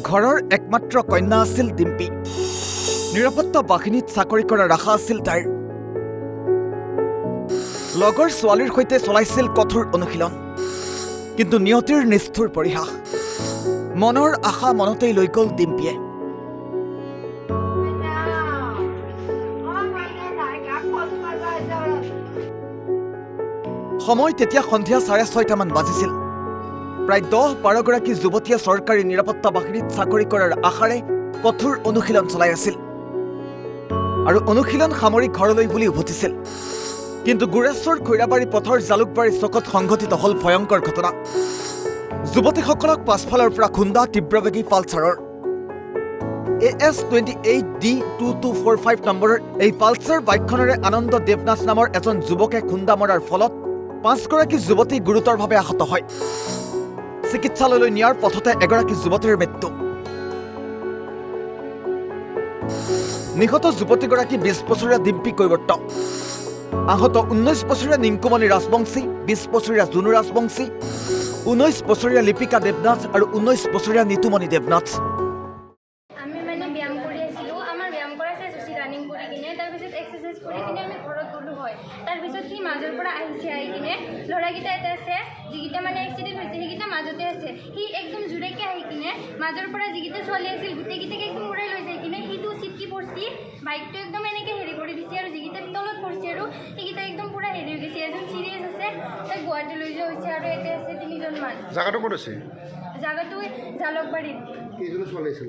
ঘৰৰ একমাত্ৰ কন্যা আছিল ডিম্পী। নিৰাপত্তা বাহিনীত চাকৰি কৰাৰ আশা আছিল তাইৰ। লগৰ ছোৱালীৰ সৈতে চলাইছিল কঠোৰ অনুশীলন, কিন্তু নিয়তিৰ নিষ্ঠুৰ পৰিহাস। মনৰ আশা মনতেই লৈ গ'ল ডিম্পীয়ে। সময় তেতিয়া সন্ধিয়া 6:30 মান বাজিছিল। প্ৰায় 10-12 গৰাকী যুৱতীয়ে চৰকাৰী নিৰাপত্তা বাহিনীত চাকৰি কৰাৰ আশাৰে কঠোৰ অনুশীলন চলাই আছিল আৰু অনুশীলন সামৰি ঘৰলৈ বুলি উভতিছিল। কিন্তু গুৰেশ্বৰ খৈৰাবাৰী পথৰ জালুকবাৰী চকত সংঘটিত হ'ল ভয়ংকৰ ঘটনা। যুৱতীসকলক পাছফালৰ পৰা খুন্দা তীব্ৰবেগী পালচাৰৰ। AS28D2245 নম্বৰৰ এই পালচাৰ বাইকখনেৰে আনন্দ দেৱনাথ নামৰ এজন যুৱকে খুন্দা মৰাৰ ফলত 5 গৰাকী যুৱতী গুৰুতৰভাৱে আহত হয়। চিকিৎসালয়লৈ নিয়াৰ পথতে এগৰাকী যুৱতীৰ মৃত্যু। নিহত যুৱতীগৰাকী 20 বছৰীয়া ডিম্পী কৈৱৰ্ত। আহত 19 বছৰীয়া নিংকুমণি ৰাজবংশী, 20 বছৰীয়া জুনু ৰাজবংশী, 19 বছৰীয়া লিপিকা দেৱনাথ আৰু 19 বছৰীয়া নিতুমণি দেৱনাথ। আমি মানে ব্যায়াম কৰি আছিলোঁ। আমাৰ ব্যায়াম কৰা চাই ৰানিং কৰি কিনে তাৰপিছত এক্সাৰচাইজ কৰি কিনে আমি ঘৰত গ'লোঁ হয়। তাৰপিছত সি মাজৰ পৰা আহিছে, আহি কিনে ল'ৰাকেইটা এটা আছে যিকেইটা মানে এক্সিডেণ্ট হৈছে সেইকেইটা মাজতে আছে। সি একদম জোৰেকৈ আহি কিনে মাজৰ পৰা যিকেইটা ছোৱালী আছিল গোটেইকেইটাকে একদম উৰাই লৈ যায় কিনে সিটো চিটকি পৰিছে, বাইকটো একদম এনেকৈ হেৰি কৰি দিছে আৰু যিকেইটা তলত পৰিছে আৰু সেইকেইটা একদম পূৰা হেৰি হৈ গৈছে। এজন চিৰিয়াছ আছে, তাক গুৱাহাটী লৈ যোৱা হৈছে আৰু ইয়াতে আছে 3জনমান। জাগাটো ক'ত আছে? জাগাটো জালুকবাৰীত। কেইজনী ছোৱালী আছিল?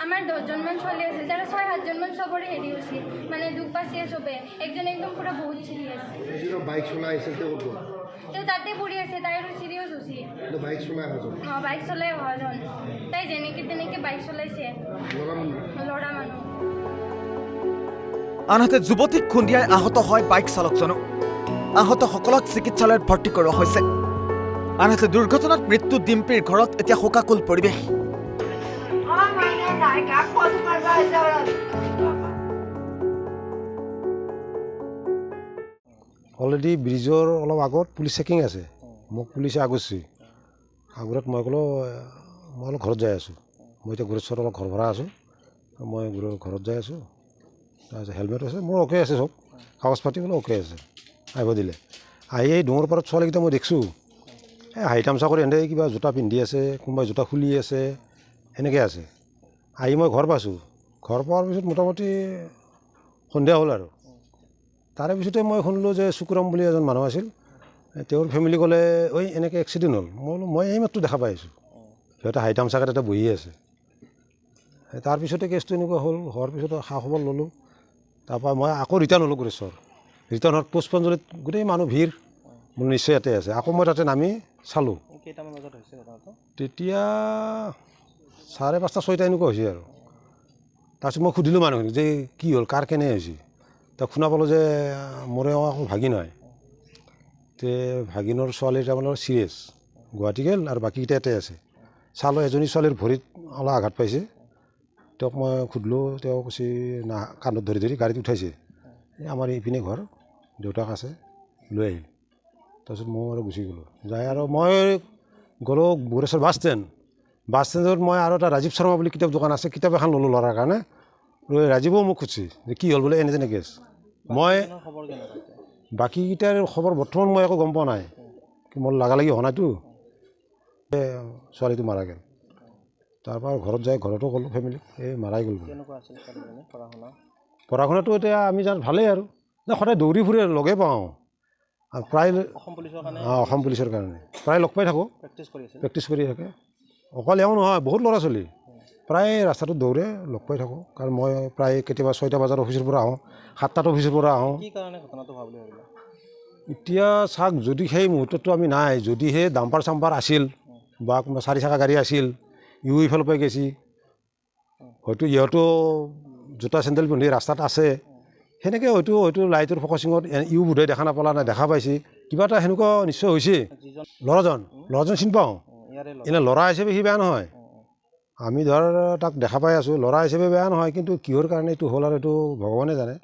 আমাৰ 10জনমান ছোৱালী আছিল, তাৰে 6-7জনমান চবৰে হেৰি হৈছিল, মানে দুখ পাইছে চবে। একজন একদম পূৰা বহুত চিৰিয়াছ। বাইক চলাই আহিছিল তেওঁ ক'ত? তেওঁ তাতে পৰি আছে, তাইৰো চিৰিয়াছ হৈছে। বাইক চলাই অহাজন? অঁ, বাইক চলাই অহাজন। তাই যেনেকৈ তেনেকৈ বাইক চলাইছে। ল'ৰা মানুহ। আনহাতে যুৱতীক খুন্দিয়াই আহত হয় বাইক চালকজনো। আহতসকলক চিকিৎসালয়ত ভৰ্তি কৰোৱা হৈছে। আনহাতে দুৰ্ঘটনাত মৃত্যু ডিম্পীৰ ঘৰত এতিয়া শোকাকুল পৰিৱেশ। অলৰেডি ব্ৰিজৰ অলপ আগত পুলিচ চেকিং আছে। মোক পুলিচে আগতছে আগত মই ক'লোঁ মই অলপ ঘৰত যাই আছোঁ। মই এতিয়া গুৰেশ্বৰত অলপ ঘৰ ভৰা আছোঁ, মই ঘৰত যাই আছোঁ। তাৰপিছত হেলমেট আছে মোৰ, অ'কে আছে, চব কাগজ পাতি বোলে অ'কে আছে। আহিব দিলে। আহি এই ডোঙৰ পাৰত ছোৱালীকেইটা মই দেখিছোঁ, এই হাই তামচা কৰি এনে কিবা জোতা পিন্ধি আছে, কোনোবাই জোতা খুলি আছে, এনেকৈ আছে। আহি মই ঘৰ পাইছোঁ। ঘৰ পোৱাৰ পিছত মোটামুটি সন্ধিয়া হ'ল আৰু তাৰে পিছতে মই শুনিলোঁ যে চুকুৰাম বুলি এজন মানুহ আছিল, তেওঁৰ ফেমিলি ক'লে ঐ এনেকৈ এক্সিডেণ্ট হ'ল। মই বোলো মই এইমাত্ৰ দেখা পাই আছোঁ, সিহঁতে হাই তামচাকাত এটা বহি আছে। তাৰপিছতে কেছটো এনেকুৱা হ'ল। হোৱাৰ পিছত খা খবৰ ল'লোঁ। তাৰপৰা মই আকৌ ৰিটাৰ্ণ হ'লোঁ গুৰেশ্বৰ। ৰিটাৰ্ণ হোৱাৰ পুষ্পাঞ্জলিত গোটেই মানুহ ভিৰ, মোৰ নিশ্চয় ইয়াতে আছে। আকৌ মই তাতে নামি চালোঁ। কেইটামান বজাত হৈছে কথাটো? তেতিয়া 5:30-6টা এনেকুৱা হৈছে আৰু। তাৰপিছত মই সুধিলোঁ মানুহখিনিক যে কি হ'ল, কাৰ কেনে হৈছে। তাক শুনা পালোঁ যে মোৰে আকৌ ভাগিন হয়। তে ভাগিনৰ ছোৱালীৰ তাৰমানে চিৰিয়াছ, গুৱাহাটী গ'ল আৰু বাকীকেইটা ইয়াতে আছে। চালোঁ এজনী ছোৱালীৰ ভৰিত অলপ আঘাত পাইছে। তেওঁক মই সুধিলোঁ, তেওঁ কৈছে না, কান্ধত ধৰি ধৰি গাড়ীত উঠাইছে। এই আমাৰ এইপিনে ঘৰ, দেউতাক আছে, লৈ আহিল। তাৰপিছত মই আৰু গুচি গ'লোঁ। যাই আৰু মই গ'লোঁ গুৰেশ্বৰ বাছ ষ্টেণ্ডত মই আৰু এটা ৰাজীৱ শৰ্মা বুলি কিতাপ দোকান আছে, কিতাপ এখন ল'লোঁ ল'ৰাৰ কাৰণে। ৰাজীৱেও মোক সুধিছে যে কি হ'ল বোলে, এনে যেনে কেছ। মই বাকীকেইটাৰ খবৰ বৰ্তমান মই একো গম পোৱা নাই, মোৰ লাগালাগি হোৱা নাইতো। ছোৱালীটো মাৰা গ'ল। তাৰপৰা ঘৰত যাই ঘৰতো ক'লোঁ ফেমিলিক, এই মাৰাই গ'ল। পঢ়া শুনাটো এতিয়া আমি জানো ভালেই আৰু, সদায় দৌৰি ফুৰি লগে পাওঁ প্ৰায়। অসম পুলিচৰ কাৰণে প্ৰায় লগ পাই থাকোঁ, প্ৰেক্টিছ কৰি থাকে। অকল এওঁ নহয়, বহুত ল'ৰা ছোৱালী প্ৰায় ৰাস্তাটোত দৌৰে, লগ পাই থাকোঁ। কাৰণ মই প্ৰায় কেতিয়াবা 6টা বজাত অফিচৰ পৰা আহোঁ, 7টাত অফিচৰ পৰা আহোঁ। এতিয়া চাওক, যদি সেই মুহূৰ্তটো আমি নাই, যদিহে ডাম্পাৰ চাম্পাৰ আছিল বা কোনোবা 4 চকা গাড়ী আছিল, ইফালৰ পৰা গেছি, হয়তো ইহঁতো জোতা চেণ্ডেল পিন্ধি ৰাস্তাত আছে, সেনেকৈ হয়তো লাইটৰ ফকাচিঙত বোধহয় দেখা নাপালা, নাই দেখা পাইছে, কিবা এটা সেনেকুৱা নিশ্চয় হৈছে। ল'ৰাজন চিনি পাওঁ, এনে ল'ৰা হিচাপে সি বেয়া নহয়। আমি ধৰ তাক দেখা পাই আছোঁ, ল'ৰা হিচাপে বেয়া নহয়, কিন্তু কিহৰ কাৰণে এইটো হ'ল আৰু এইটো ভগৱানে জানে।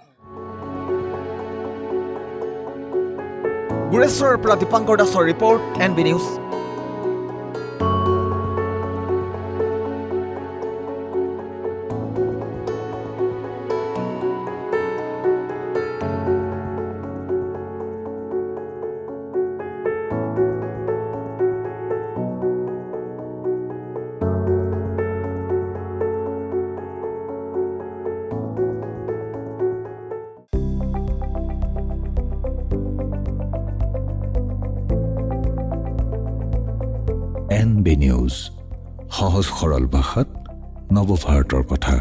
গুৰেশ্বৰৰ পৰা দীপাংকৰ দাসৰ report NB news. NB news, সহজ সৰল ভাষাত নৱভাৰতৰ কথা।